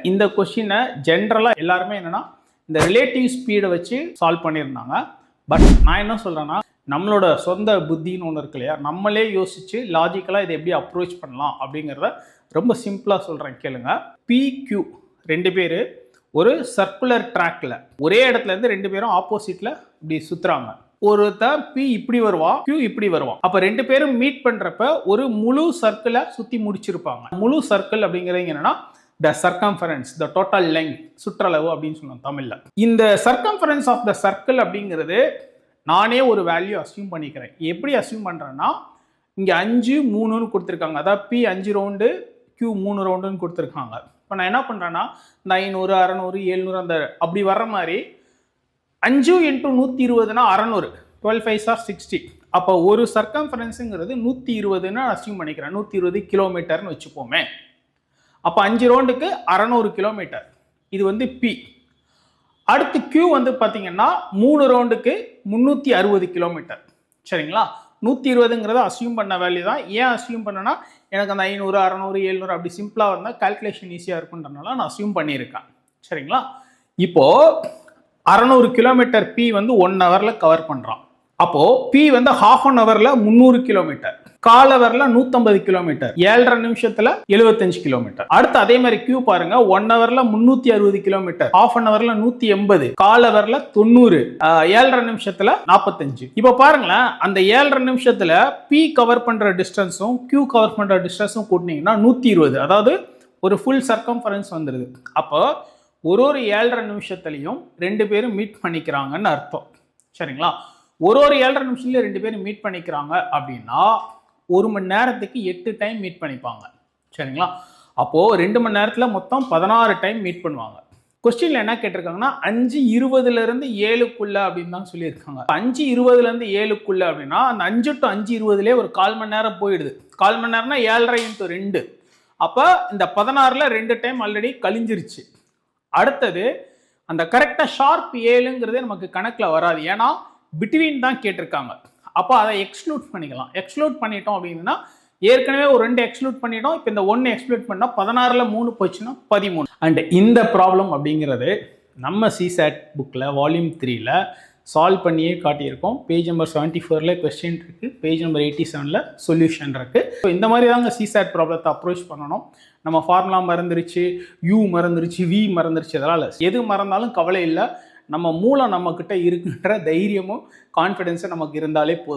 இந்த கொஸ்டினை ஜென்ரலாக எல்லாருமே என்னன்னா இந்த ரிலேட்டிவ் ஸ்பீடை வச்சு சால்வ் பண்ணியிருந்தாங்க. பட் நான் என்ன சொல்கிறேன்னா, நம்மளோட சொந்த புத்தின்னு ஒன்று இருக்கு இல்லையா, நம்மளே யோசிச்சு லாஜிக்கலாக இதை எப்படி அப்ரோச் பண்ணலாம் அப்படிங்கிறத ரொம்ப சிம்பிளாக சொல்கிறேன் கேளுங்க. PQ ரெண்டு பேர் ஒரு சர்க்குலர் ட்ராக்ல ஒரே இடத்துல இருந்து ரெண்டு பேரும் ஆப்போசிட்ல இப்படி சுத்துறாங்க. ஒருத்தன் P இப்படி வருவான், Q இப்படி வருவான். அப்ப ரெண்டு பேரும் மீட் பண்றப்ப ஒரு முழு சர்க்கிளை சுத்தி முடிச்சிருப்பாங்க. முழு சர்க்கிள் அப்படிங்கிறது என்னன்னா the circumference, the total length, சுற்றளவு அப்படின்னு சொல்லுவோம் தமிழ்ல. இந்த circumference of the circle அப்படிங்கிறது நானே ஒரு வேல்யூ அஸ்யூம் பண்ணிக்கிறேன். எப்படி அஸ்யூம் பண்றேன்னா, இங்க 5 3ன்னு கொடுத்துருக்காங்க. அதாவது P 5 ரவுண்டு, Q 3 ரவுண்டுன்னு கொடுத்துருக்காங்க. இப்போ நான் என்ன பண்றேன்னா, 500 600 700 அந்த அப்படி வர்ற மாதிரி 5 × 120னா 600, 12 5 are 60. அப்போ ஒரு சர்க்கம்ஃபரன்ஸுங்கிறது 120ன்னு அஸ்யூம் பண்ணிக்கிறேன். 120 கிலோமீட்டர்னு வச்சுப்போமே. அப்போ 5 ரவுண்டுக்கு 600 கிலோமீட்டர். இது வந்து P. அடுத்து Q வந்து பார்த்தீங்கன்னா 3 ரவுண்டுக்கு 360 கிலோமீட்டர். சரிங்களா? 120ங்கிறத அஸ்யூம் பண்ண வேல்யூ தான். ஏன் அஸ்யூம் பண்ணனா, எனக்கு அந்த 500 600 700 அப்படி சிம்பிளாக இருந்தால் கால்குலேஷன் ஈஸியாக இருக்குன்றனால நான் அஸ்யூம் பண்ணியிருக்கேன். சரிங்களா? இப்போ 600 கிலோமீட்டர் P வந்து 1 ஹவர்ல கவர் பண்றான். அப்போ P வந்து ½ an ஹவர்ல 300 கிலோமீட்டர், கால் ஹவர்ல 150 கிலோமீட்டர், 7.5 நிமிஷத்துல 75 கிலோமீட்டர். அடுத்து அதே மாதிரி Q பாருங்க, 1 ஹவர்ல 360 கிலோமீட்டர், ½ an ஹவர்ல 180, கால் ஹவர்ல 90, 7.5 நிமிஷத்துல 45. இப்ப பாருங்களேன், அந்த 7.5 நிமிஷத்துல P கவர் பண்ற டிஸ்டன்ஸும் Q கவர் பண்ற டிஸ்டன்ஸும் கூட்டினீங்கன்னா 120, அதாவது ஒரு ஃபுல் சர்க்கம்ஃபரன்ஸ் வந்துருது. அப்போ ஒரு 7.5 நிமிஷத்துலையும் ரெண்டு பேரும் மீட் பண்ணிக்கிறாங்கன்னு அர்த்தம். சரிங்களா? ஒரு 7.5 நிமிஷத்துலயும் ரெண்டு பேரும் மீட் பண்ணிக்கிறாங்க அப்படின்னா 1 மணி நேரத்துக்கு 8 டைம் மீட் பண்ணிப்பாங்க. சரிங்களா? அப்போ 2 மணி நேரத்துல மொத்தம் 16 டைம் மீட் பண்ணுவாங்க. கொஸ்டின்ல என்ன கேட்டிருக்காங்கன்னா, 5:20 இருந்து 7க்குள்ள அப்படின்னு தான் சொல்லியிருக்காங்க. 5:20 இருந்து 7க்குள்ள அப்படின்னா அந்த 5 to 5:20 ஒரு 1/4 மணி நேரம் போயிடுது. 1/4 மணி நேரம்னா 7.5 × 2. அப்ப இந்த 16ல 2 டைம் ஆல்ரெடி கழிஞ்சிருச்சு. அடுத்தது அந்த கரெக்டா ஷார்ப் 7ங்கிறது நமக்கு கணக்குல வராது. ஏன்னா பிட்வீன் தான் கேட்டிருக்காங்க. அப்போ அதை எக்ஸ்க்ளூட் பண்ணிக்கலாம். எக்ஸ்க்ளூட் பண்ணிட்டோம் அப்படின்னா ஏற்கனவே ஒரு 2 எக்ஸ்க்ளூட் பண்ணிட்டோம். இப்போ இந்த 1 எக்ஸ்க்ளூட் பண்ணா 16ல 3 போச்சுன்னா 13. அண்ட் இந்த ப்ராப்ளம் அப்படிங்கிறது நம்ம சிசாட் புக்கில் வால்யூம் 3ல சால்வ் பண்ணியே காட்டியிருக்கோம். பேஜ் நம்பர் 74ல கொஸ்டின் இருக்கு, பேஜ் நம்பர் 87ல சொல்யூஷன் இருக்கு. ஸோ இந்த மாதிரி தாங்க சிசாட் ப்ராப்ளத்தை அப்ரோச் பண்ணணும். நம்ம ஃபார்முலா மறந்துருச்சு, U மறந்துருச்சு, V மறந்துருச்சு, அதெல்லாம் இல்லை. எது மறந்தாலும் கவலை இல்லை. நம்ம மூலம் நம்மக்கிட்ட இருக்கின்ற தைரியமும் கான்ஃபிடென்ஸும் நமக்கு இருந்தாலே போதும்.